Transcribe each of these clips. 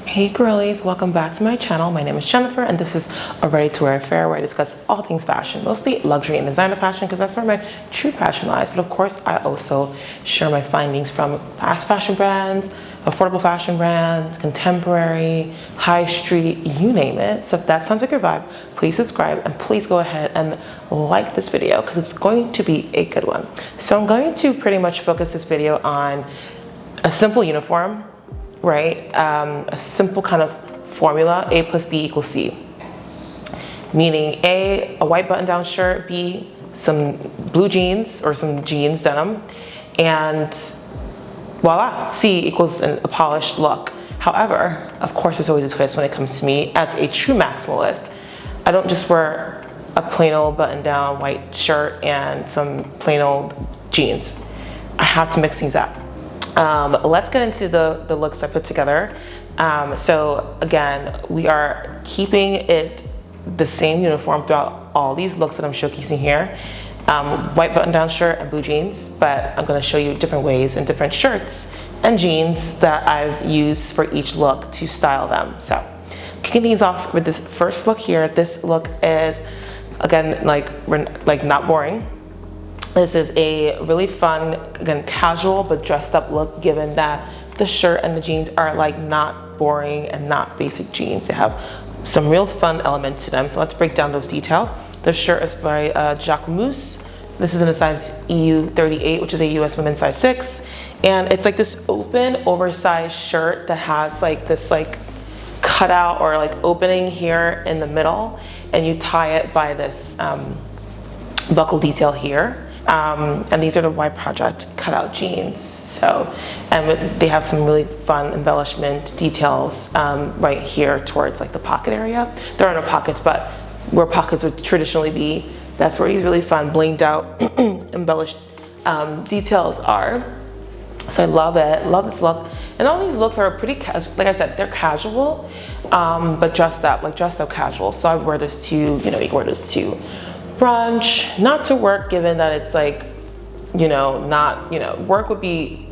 Hey girlies, welcome back to my channel. My name is Jennifer and this is a ready to wear affair where I discuss all things fashion, mostly luxury and designer fashion because that's where my true passion lies. But of course, I also share my findings from fast fashion brands, affordable fashion brands, contemporary, high street, you name it. So if that sounds like your vibe, please subscribe and please go ahead and like this video because it's going to be a good one. So I'm going to pretty much focus this video on a simple uniform, right? A simple kind of formula, A plus B equals C. Meaning A, a white button-down shirt, B, some blue jeans or some jeans, denim, and voila, C equals a polished look. However, of course, there's always a twist when it comes to me. As a true maximalist, I don't just wear a plain old button-down white shirt and some plain old jeans. I have to mix things up. Let's get into the looks I put together. So again, we are keeping it the same uniform throughout all these looks that I'm showcasing here. White button-down shirt and blue jeans, but I'm going to show you different ways and different shirts and jeans that I've used for each look to style them. So kicking things off with this first look here. This look is, again, like not boring. This is a really fun, again, casual but dressed up look, given that the shirt and the jeans are like not boring and not basic jeans. They have some real fun elements to them. So let's break down those details. The shirt is by Jacquemus. This is in a size EU 38, which is a US women's size 6. And it's like this open, oversized shirt that has like this like cutout or like opening here in the middle. And you tie it by this buckle detail here. And these are the Y Project cutout jeans. So, and they have some really fun embellishment details right here towards like the pocket area. There are no pockets, but where pockets would traditionally be, that's where these really fun blinged out embellished details are. So I love it, love this look. And all these looks are pretty, like I said, they're casual, but dressed up casual. So I wear this to, you know, you can wear this to brunch, not to work, given that it's like, you know, not, you know, work would be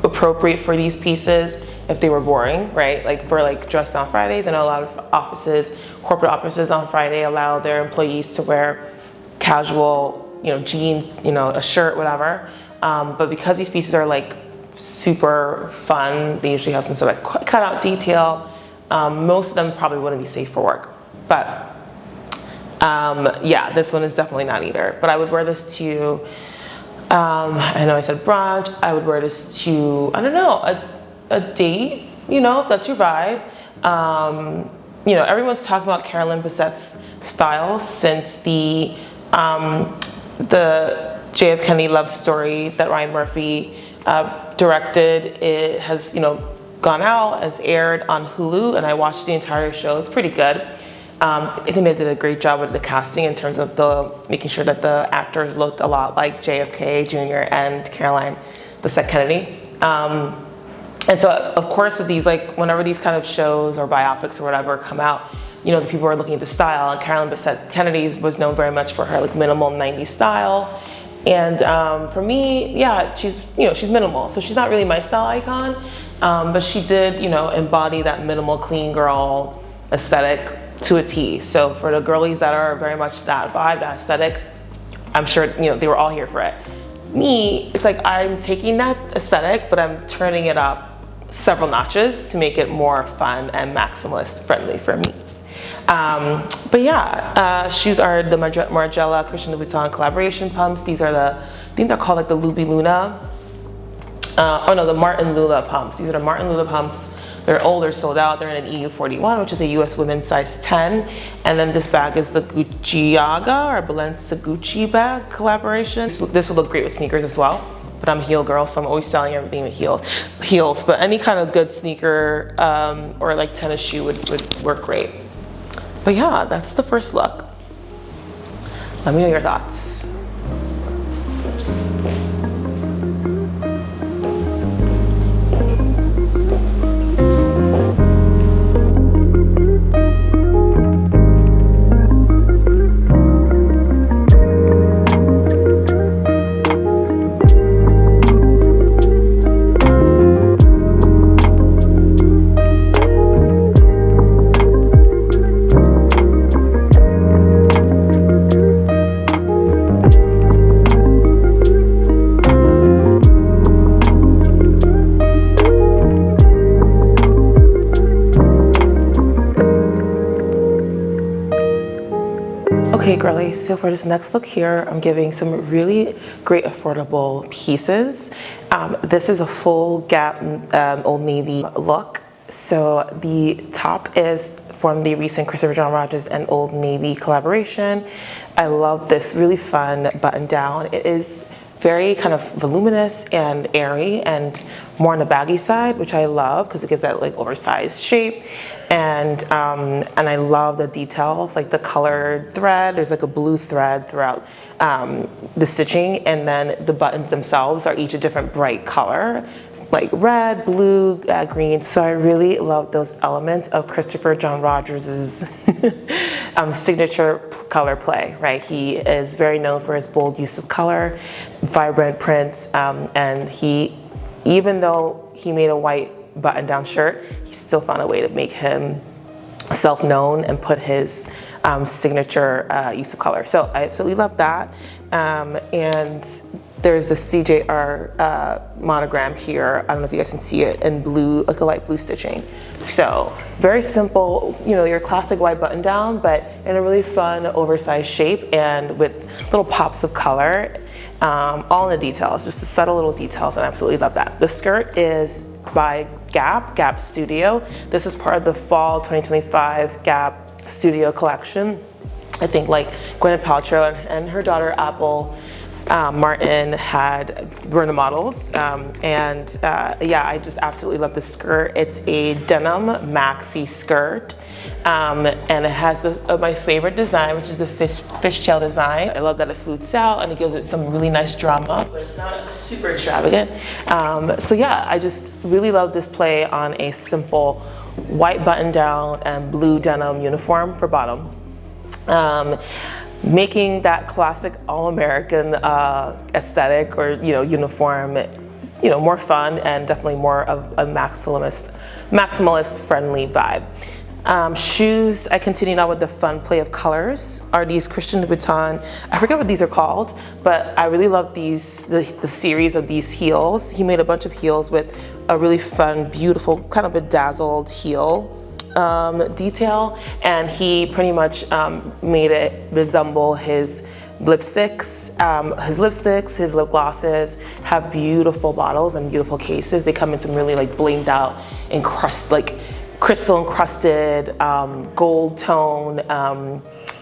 appropriate for these pieces if they were boring, right? Like for like dress down Fridays. I know a lot of offices, corporate offices on Friday allow their employees to wear casual, you know, jeans, you know, a shirt, whatever. But because these pieces are like super fun, they usually have some sort of cutout detail. Most of them probably wouldn't be safe for work, but yeah, this one is definitely not either. But I would wear this to, I know I said brunch, I would wear this to, I don't know, a date, you know, if that's your vibe. You know, everyone's talking about Carolyn Bessette's style since the J.F. Kennedy love story that Ryan Murphy directed. It has, you know, gone out, has aired on Hulu, and I watched the entire show. It's pretty good. I think they did a great job with the casting in terms of making sure that the actors looked a lot like JFK Jr. and Carolyn Bessette Kennedy. And so, of course, with these, like, whenever these kind of shows or biopics or whatever come out, you know, the people are looking at the style. And Carolyn Bessette Kennedy was known very much for her, like, minimal 90s style. And for me, yeah, she's minimal. So she's not really my style icon, but she did, you know, embody that minimal, clean girl aesthetic to a T. So for the girlies that are very much that vibe, that aesthetic, I'm sure, you know, they were all here for it. Me, it's like I'm taking that aesthetic, but I'm turning it up several notches to make it more fun and maximalist friendly for me. But yeah, shoes are the Margiela Christian Louboutin collaboration pumps. These are the, I think they're called like the Loubi Luna. Oh no, the Martin Lula pumps. These are the Martin Lula pumps. They're old, they're sold out. They're in an EU 41, which is a US women's size 10. And then this bag is the Gucciaga or Balenciaga bag collaboration. This would look great with sneakers as well, but I'm a heel girl, so I'm always selling everything with heels. But any kind of good sneaker or like tennis shoe would work great. But yeah, that's the first look. Let me know your thoughts. Okay, girlies, so for this next look here, I'm giving some really great affordable pieces. This is a full Gap Old Navy look. So the top is from the recent Christopher John Rogers and Old Navy collaboration. I love this really fun button down. It is very kind of voluminous and airy and more on the baggy side, which I love because it gives that like oversized shape. And I love the details, like the colored thread. There's like a blue thread throughout the stitching, and then the buttons themselves are each a different bright color, like red, blue, green. So I really love those elements of Christopher John Rogers's signature color play, right? He is very known for his bold use of color, vibrant prints, and even though he made a white button-down shirt, he still found a way to make him self-known and put his signature use of color. So I absolutely love that. And there's the CJR monogram here. I don't know if you guys can see it in blue, like a light blue stitching. So very simple, you know, your classic white button down, but in a really fun oversized shape and with little pops of color, all in the details, just the subtle little details, and I absolutely love that. The skirt is by Gap Studio. This is part of the fall 2025 Gap Studio collection. I think like Gwyneth Paltrow and her daughter Apple Martin were the models, yeah, I just absolutely love this skirt. It's a denim maxi skirt, and it has my favorite design, which is the fishtail design. I love that it flutes out and it gives it some really nice drama, but it's not super extravagant. So yeah, I just really love this play on a simple white button down and blue denim uniform for bottom. Making that classic all-American aesthetic or uniform, more fun and definitely more of a maximalist friendly vibe. Shoes, I continued on with the fun play of colors, are these Christian Louboutin, I forget what these are called, but I really love these, the series of these heels. He made a bunch of heels with a really fun, beautiful, kind of bedazzled heel detail, and he pretty much made it resemble his lipsticks. His lip glosses have beautiful bottles and beautiful cases. They come in some really like blinged out, crystal encrusted, gold tone,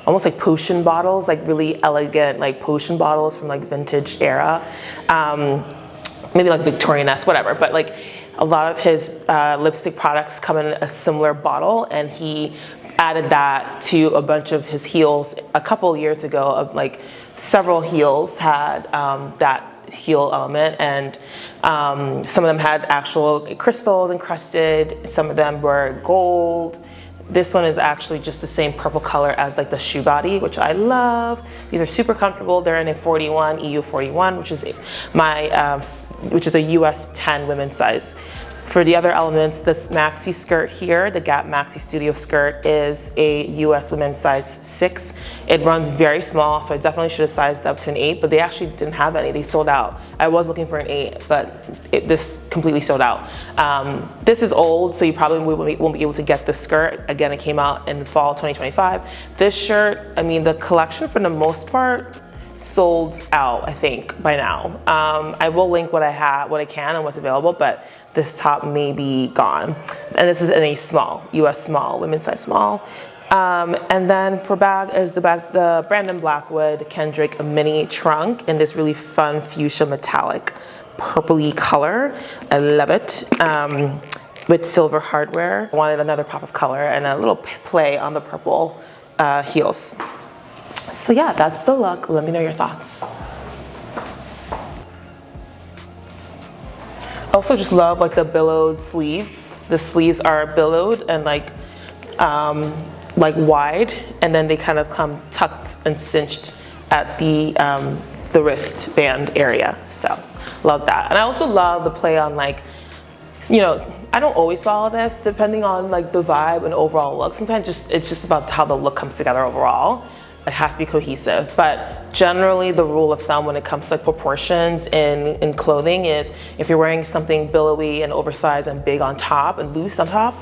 almost like potion bottles, like really elegant like potion bottles from like vintage era, maybe like Victorian-esque, whatever, but like a lot of his lipstick products come in a similar bottle, and he added that to a bunch of his heels a couple years ago. Of like several heels had that heel element, and some of them had actual crystals encrusted, some of them were gold. This one is actually just the same purple color as like the shoe body, which I love. These are super comfortable. They're in a 41, EU 41, which is which is a US 10 women's size. For the other elements, this maxi skirt here, the Gap Maxi Studio skirt, is a US women's size 6. It runs very small, so I definitely should have sized up to an 8, but they actually didn't have any. They sold out. I was looking for an 8, but this completely sold out. This is old, so you probably won't be able to get this skirt. Again, it came out in fall 2025. This shirt, I mean, the collection for the most part sold out, I think, by now. I will link what I can and what's available, but this top may be gone. And this is in a small, US small, women's size small. And then for bag is the Brandon Blackwood Kendrick mini trunk in this really fun fuchsia metallic purpley color. I love it. With silver hardware. I wanted another pop of color and a little play on the purple heels. So yeah, that's the look. Let me know your thoughts. I also just love like the billowed sleeves. The sleeves are billowed and like wide, and then they kind of come tucked and cinched at the wristband area. So love that. And I also love the play on like, I don't always follow this depending on like the vibe and overall look. Sometimes it's just about how the look comes together overall. It has to be cohesive, but generally the rule of thumb when it comes to like proportions in clothing is if you're wearing something billowy and oversized and big on top and loose on top,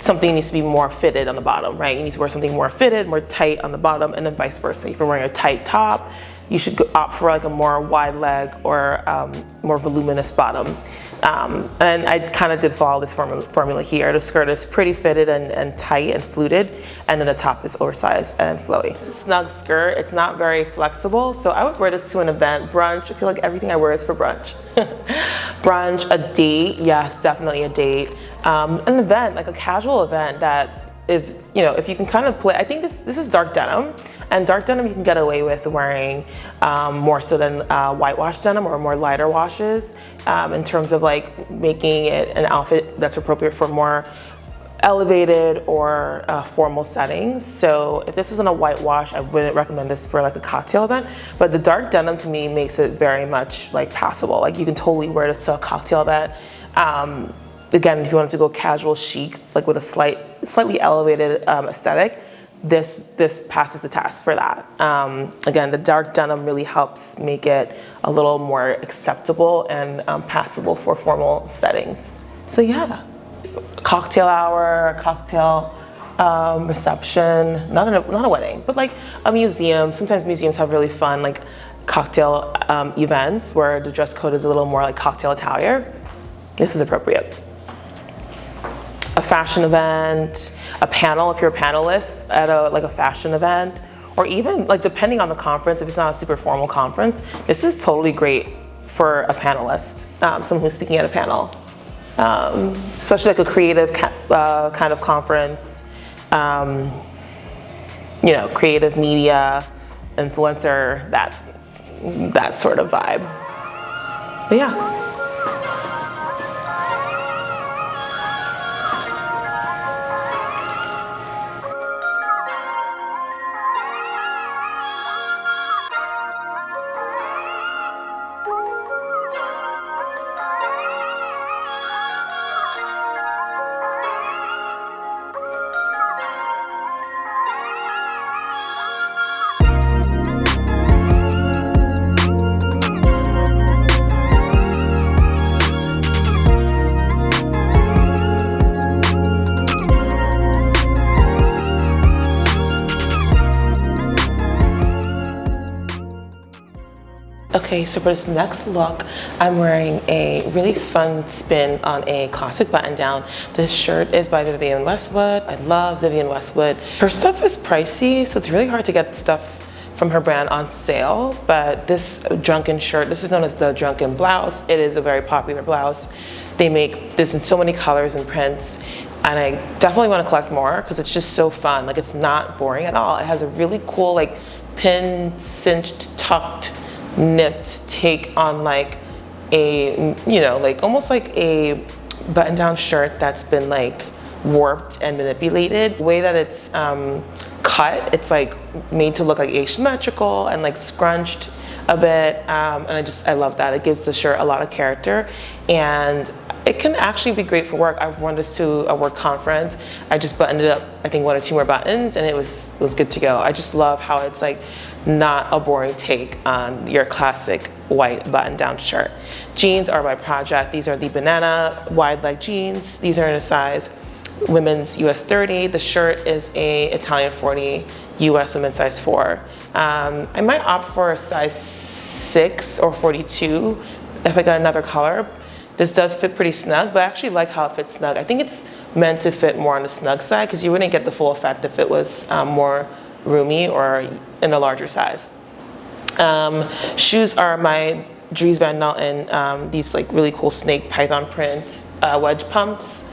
something needs to be more fitted on the bottom, right? You need to wear something more fitted, more tight on the bottom, and then vice versa. If you're wearing a tight top, you should opt for like a more wide leg or more voluminous bottom. And I kind of did follow this formula here. The skirt is pretty fitted and tight and fluted, and then the top is oversized and flowy. It's a snug skirt. It's not very flexible, so I would wear this to an event, brunch. I feel like everything I wear is for brunch. Brunch, a date, yes, definitely a date. An event, like a casual event that is, you know, if you can kind of play, I think this is dark denim, and dark denim you can get away with wearing more so than whitewash denim or more lighter washes in terms of like making it an outfit that's appropriate for more elevated or formal settings. So if this isn't a whitewash, I wouldn't recommend this for like a cocktail event, but the dark denim to me makes it very much like passable. Like you can totally wear this to a cocktail event. Again, if you wanted to go casual chic, like with a slightly elevated aesthetic, this passes the test for that. Again, the dark denim really helps make it a little more acceptable and passable for formal settings. So yeah, cocktail hour, cocktail reception, not a wedding, but like a museum. Sometimes museums have really fun like cocktail events where the dress code is a little more like cocktail attire. This is appropriate. A fashion event, a panel if you're a panelist at a fashion event, or even like depending on the conference, if it's not a super formal conference, this is totally great for a panelist, someone who's speaking at a panel, especially like a creative kind of conference, you know, creative media, influencer, that sort of vibe. But yeah. Okay, so for this next look, I'm wearing a really fun spin on a classic button down. This shirt is by Vivienne Westwood. I love Vivienne Westwood. Her stuff is pricey, so it's really hard to get stuff from her brand on sale, but this drunken shirt, this is known as the drunken blouse. It is a very popular blouse. They make this in so many colors and prints, and I definitely want to collect more because it's just so fun. Like, it's not boring at all. It has a really cool, like, pin, cinched, tucked, nipped take on like a, you know, like almost like a button-down shirt that's been like warped and manipulated. The way that it's cut, it's like made to look like asymmetrical and like scrunched a bit, and I love that. It gives the shirt a lot of character, and it can actually be great for work. I wore this to a work conference. I just buttoned it up, I think 1 or 2 more buttons, and it was good to go. I just love how it's like not a boring take on your classic white button-down shirt. Jeans are by Project. These are the banana wide leg jeans. These are in a size women's US 30. The shirt is a Italian 40, US women's size 4. I might opt for a size 6 or 42 if I got another color. This does fit pretty snug, but I actually like how it fits snug. I think it's meant to fit more on the snug side because you wouldn't get the full effect if it was more roomy or in a larger size. Shoes are my Dries Van Noten, these like really cool snake python print wedge pumps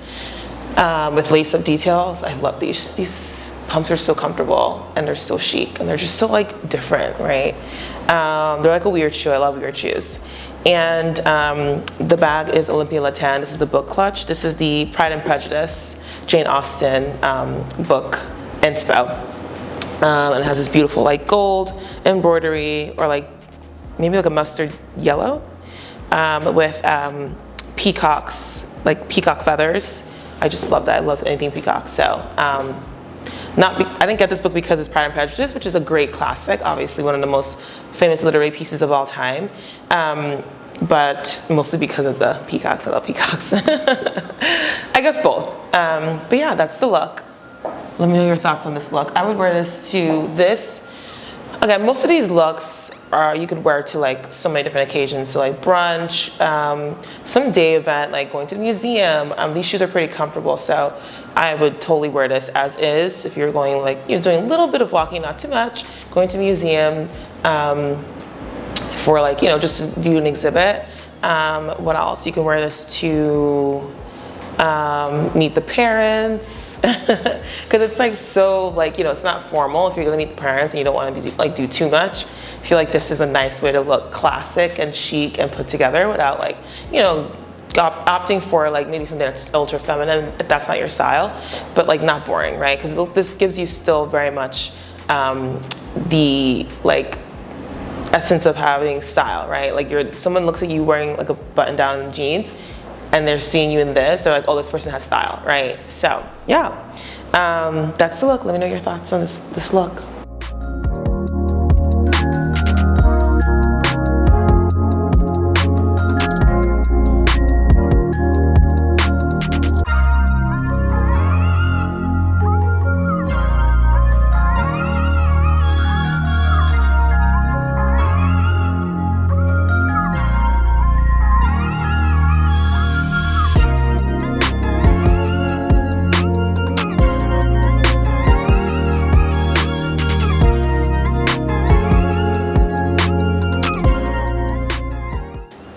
with lace-up details. I love these. These pumps are so comfortable and they're so chic and they're just so like different, right? They're like a weird shoe. I love weird shoes. And the bag is Olympia Latan. This is the book clutch. This is the Pride and Prejudice Jane Austen book inspo. And it has this beautiful like gold embroidery, or like maybe like a mustard yellow, with peacocks, like peacock feathers. I just love that. I love anything peacock. So I didn't get this book because it's Pride and Prejudice, which is a great classic, obviously one of the most famous literary pieces of all time, but mostly because of the peacocks. I love peacocks. I guess both. But yeah, that's the look. Let me know your thoughts on this look. I would wear this to this. Again, most of these looks are you could wear to like so many different occasions. So like brunch, some day event, like going to the museum. These shoes are pretty comfortable, so I would totally wear this as is. If you're going like, you know, doing a little bit of walking, not too much, going to the museum for like, you know, just to view an exhibit. What else? You can wear this to meet the parents. Because it's like so like, you know, it's not formal if you're gonna meet the parents and you don't want to be like do too much. I feel like this is a nice way to look classic and chic and put together without like, you know, opting for like maybe something that's ultra feminine if that's not your style, but like not boring, right? Because this gives you still very much the like essence of having style, right? Like someone looks at you wearing like a button down jeans and they're seeing you in this, they're like, oh, this person has style, right? So yeah, that's the look. Let me know your thoughts on this look.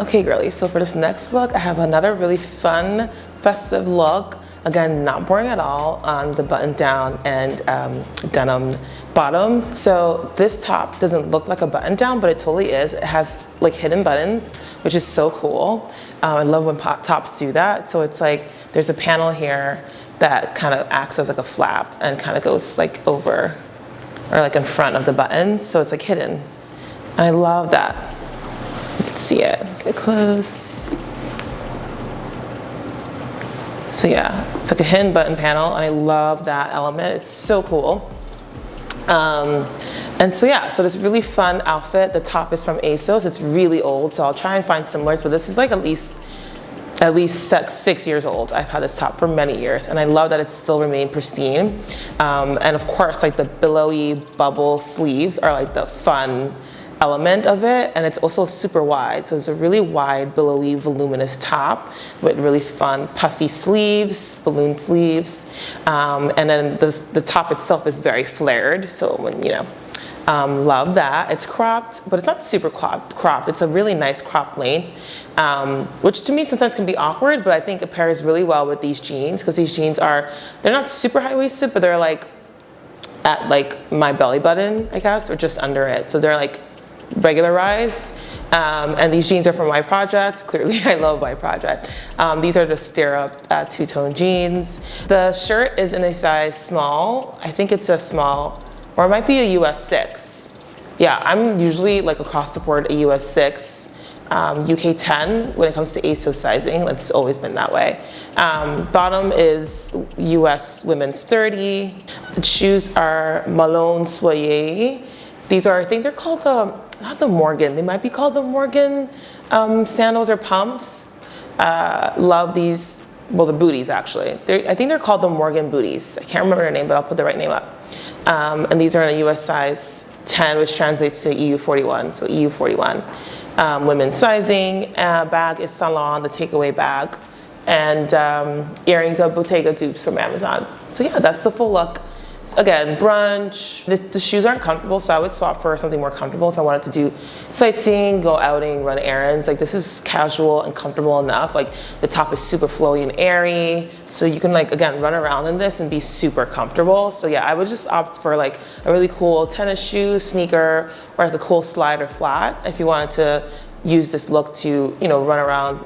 Okay, girlies, so for this next look, I have another really fun, festive look. Again, not boring at all on the button down and denim bottoms. So this top doesn't look like a button down, but it totally is. It has like hidden buttons, which is so cool. I love when tops do that. So it's like, there's a panel here that kind of acts as like a flap and kind of goes like over or like in front of the buttons. So it's like hidden. And I love that. You can see it, get close. So yeah, it's like a hidden button panel, and I love that element. It's so cool. And so yeah, so this really fun outfit. The top is from ASOS. It's really old, so I'll try and find similars, but this is like at least 6 years old. I've had this top for many years, and I love that it still remained pristine. And of course, like the billowy bubble sleeves are like the fun element of it, and it's also super wide, so it's a really wide, billowy, voluminous top with really fun puffy sleeves, balloon sleeves, and then the top itself is very flared, so when, you know, love that. It's cropped, but it's not super cropped. It's a really nice crop length, which to me sometimes can be awkward, but I think it pairs really well with these jeans, because these jeans they're not super high-waisted, but they're like at like my belly button, I guess, or just under it, so they're like regular rise, and these jeans are from Y Project. Clearly I love Y Project. These are the stirrup two-tone jeans. The shirt is in a size small. I think it's a small, or it might be a US 6. Yeah, I'm usually like across the board a US 6, UK 10 when it comes to ASOS sizing. It's always been that way. Bottom is US women's 30. The shoes are Malone Soyer. These are, I think they're called not the Morgan, they might be called the Morgan sandals or pumps. Love these, well, the booties actually. I think they're called the Morgan booties. I can't remember their name, but I'll put the right name up. And these are in a US size 10, which translates to EU 41, so EU 41. Women's sizing, bag is Salon, the takeaway bag, and earrings are Bottega dupes from Amazon. So yeah, that's the full look. Again, brunch. The shoes aren't comfortable, so I would swap for something more comfortable if I wanted to do sightseeing, go outing, run errands. Like this is casual and comfortable enough. Like the top is super flowy and airy, so you can like, again, run around in this and be super comfortable. So yeah, I would just opt for like a really cool tennis shoe, sneaker, or like a cool slide or flat if you wanted to use this look to, you know, run around,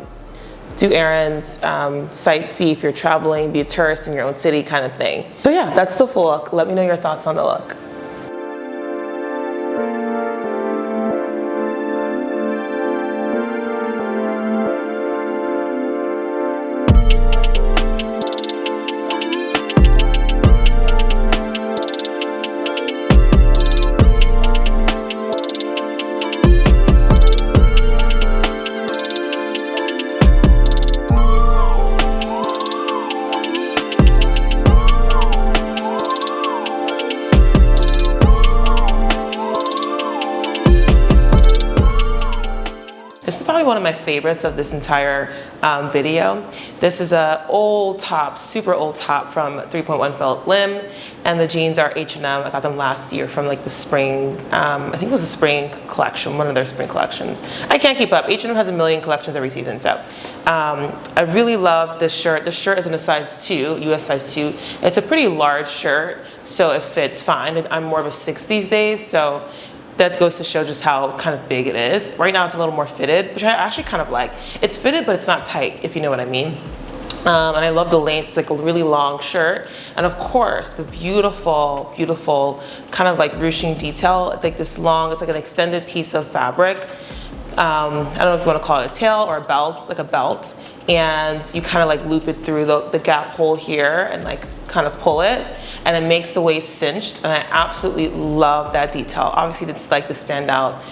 do errands, sightsee if you're traveling, be a tourist in your own city kind of thing. So yeah, that's the full look. Let me know your thoughts on the look. probably one of my favorites of this entire video. This is a old top, super old top from 3.1 felt limb, and the jeans are H&M. I got them last year from like the spring, I think it was a spring collection, one of their spring collections. I can't keep up. H&M has a million collections every season, so I really love this shirt. This shirt is in a size 2, US size 2. It's a pretty large shirt, so it fits fine. I'm more of a 6 these days, so that goes to show just how kind of big it is. Right now it's a little more fitted, which I actually kind of like. It's fitted, but it's not tight, if you know what I mean. And I love the length. It's like a really long shirt. And of course, the beautiful, beautiful kind of like ruching detail. Like this long, it's like an extended piece of fabric. I don't know if you want to call it a tail or a belt, like a belt. And you kind of like loop it through the gap hole here and like kind of pull it. And it makes the waist cinched. And I absolutely love that detail. Obviously, it's like the standout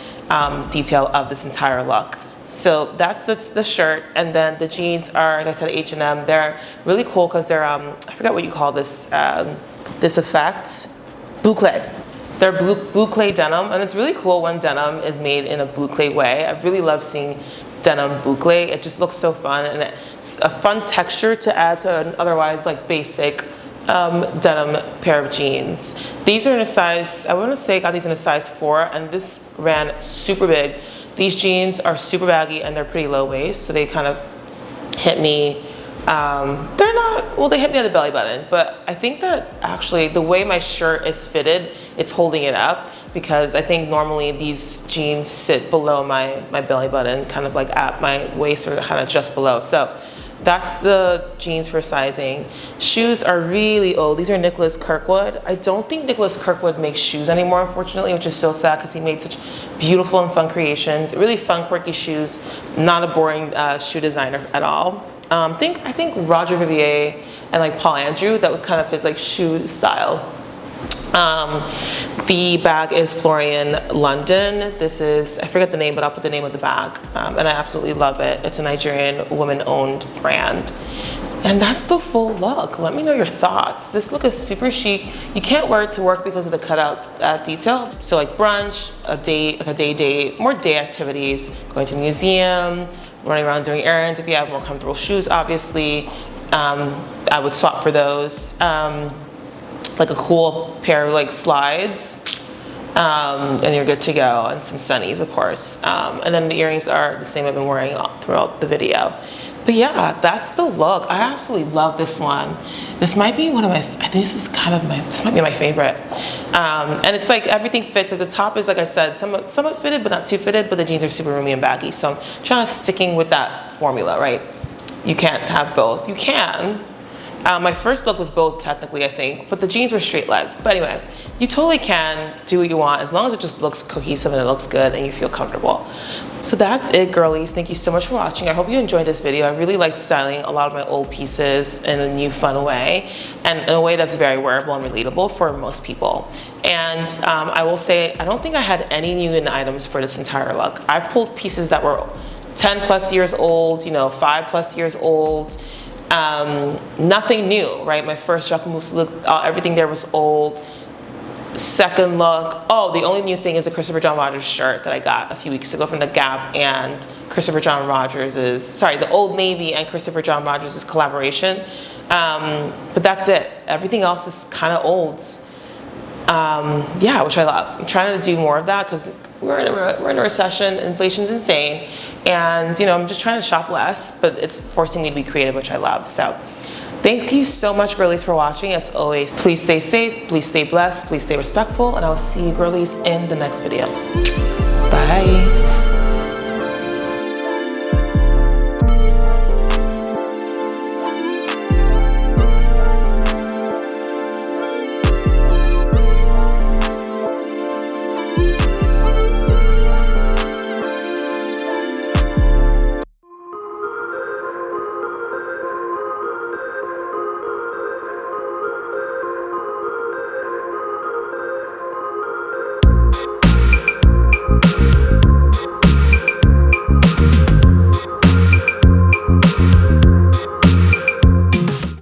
detail of this entire look. So that's the shirt, and then the jeans are, like I said, H&M. They're really cool because they're, I forgot what you call this, this effect, boucle. They're boucle denim, and it's really cool when denim is made in a boucle way. I really love seeing denim boucle. It just looks so fun, and it's a fun texture to add to an otherwise like basic denim pair of jeans. These are in a size, I want to say I got these in a size 4, and this ran super big. These jeans are super baggy and they're pretty low waist, so they kind of hit me. They're not, well, they hit me at the belly button, but I think that actually the way my shirt is fitted, it's holding it up, because I think normally these jeans sit below my belly button, kind of like at my waist or kind of just below. So that's the jeans for sizing. Shoes are really old. These are Nicholas Kirkwood. I don't think Nicholas Kirkwood makes shoes anymore, unfortunately, which is so sad because he made such beautiful and fun creations. Really fun, quirky shoes. Not a boring shoe designer at all. I think Roger Vivier and like Paul Andrew, that was kind of his like shoe style. The bag is Florian London. This is, I forget the name, but I'll put the name of the bag. And I absolutely love it. It's a Nigerian woman-owned brand. And that's the full look. Let me know your thoughts. This look is super chic. You can't wear it to work because of the cutout detail. So like brunch, a day date, more day activities, going to a museum, running around doing errands. If you have more comfortable shoes, obviously, I would swap for those. Like a cool pair of like slides, and you're good to go, and some sunnies, of course. And then the earrings are the same I've been wearing throughout the video. But yeah, that's the look. I absolutely love this one. This might be one of my, I think this might be my favorite. And it's like everything fits. At the top is, like I said, somewhat fitted, but not too fitted, but the jeans are super roomy and baggy. So I'm trying to sticking with that formula, right? You can't have both. You can. My first look was both technically, I think, but the jeans were straight leg. But anyway, you totally can do what you want as long as it just looks cohesive and it looks good and you feel comfortable. So that's it, girlies. Thank you so much for watching. I hope you enjoyed this video. I really liked styling a lot of my old pieces in a new, fun way, and in a way that's very wearable and relatable for most people. And I will say, I don't think I had any new in items for this entire look. I've pulled pieces that were 10 plus years old, 5 plus years old. Nothing new, right? My first Jacquemus look, everything there was old. Second look, oh, the only new thing is a Christopher John Rogers shirt that I got a few weeks ago from the Gap and Christopher John Rogers' sorry, the Old Navy and Christopher John Rogers' collaboration. But that's it. Everything else is kind of old. Yeah, which I love. I'm trying to do more of that because we're in a recession, inflation's insane, and I'm just trying to shop less, but it's forcing me to be creative, which I love. So thank you so much, girlies, for watching. As always, please stay safe, please stay blessed, please stay respectful, and I will see you, girlies, in the next video. Bye.